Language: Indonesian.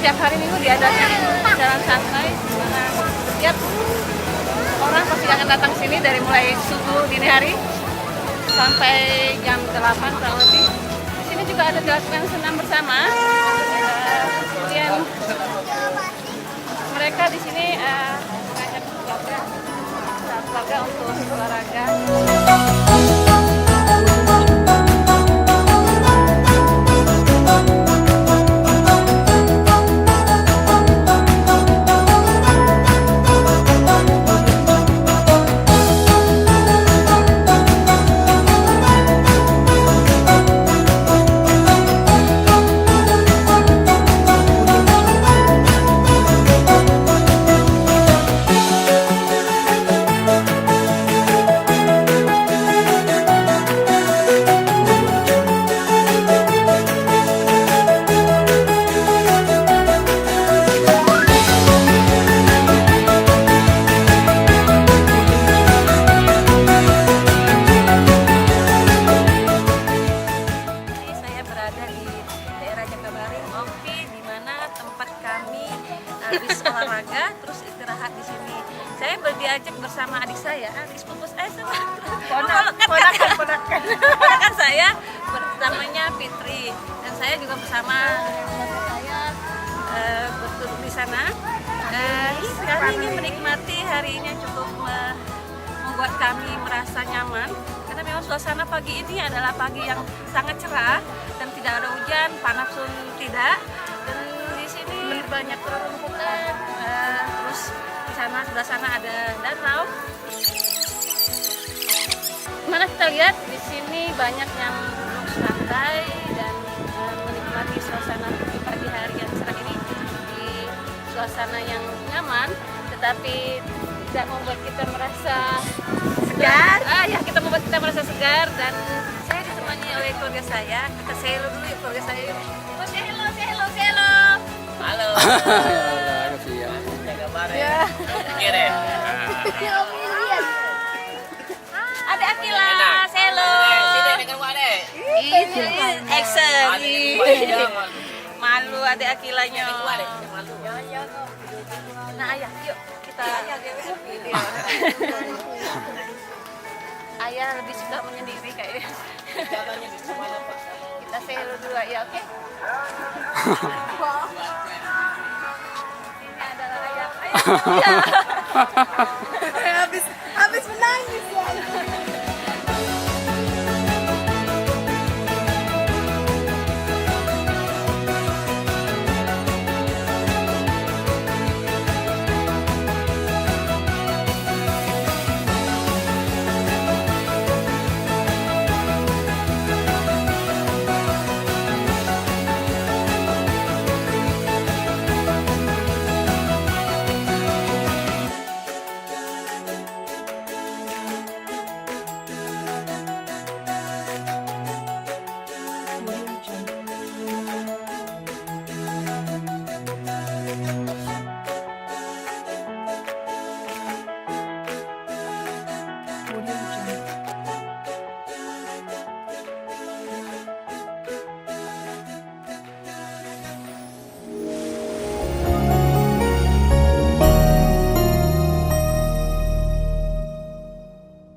setiap hari Minggu diadakan jalan santai di mana setiap orang pasti akan datang sini dari mulai subuh dini hari sampai jam 8 kurang lebih. Di sini juga ada dilakukan senam bersama. Kemudian mereka di sini mengajak keluarga untuk olahraga. Habis olahraga terus istirahat di sini. Saya diajak bersama adik saya, adik sepupu saya sama ponakan saya, namanya Fitri, dan saya juga bersama saya berduduk di sana. Kami ingin menikmati hari ini cukup membuat kami merasa nyaman karena memang suasana pagi ini adalah pagi yang sangat cerah dan tidak ada hujan, panas pun tidak. Dan di sini banyak rumputan, terus di sana sebelah sana ada danau. Mana kita lihat di sini banyak yang duduk santai dan menikmati suasana pagi hari yang cerah ini di suasana yang nyaman, tetapi tidak membuat kita merasa segar. Kita membuat kita merasa segar dan saya ditemani oleh keluarga saya. Kita say hello dulu ya keluarga saya. Oh, say hello, say hello, say hello. Halo. Jaga bareng. Ya. Kira. Ada Akila, say hello. Sini dengan Wade. Action. Malu ada Akilanya. Malu. Nah, ayah, yuk kita. Ayah lebih suka menyendiri kayaknya. Kita say hello dulu ya, oke? Ini adalah ayah.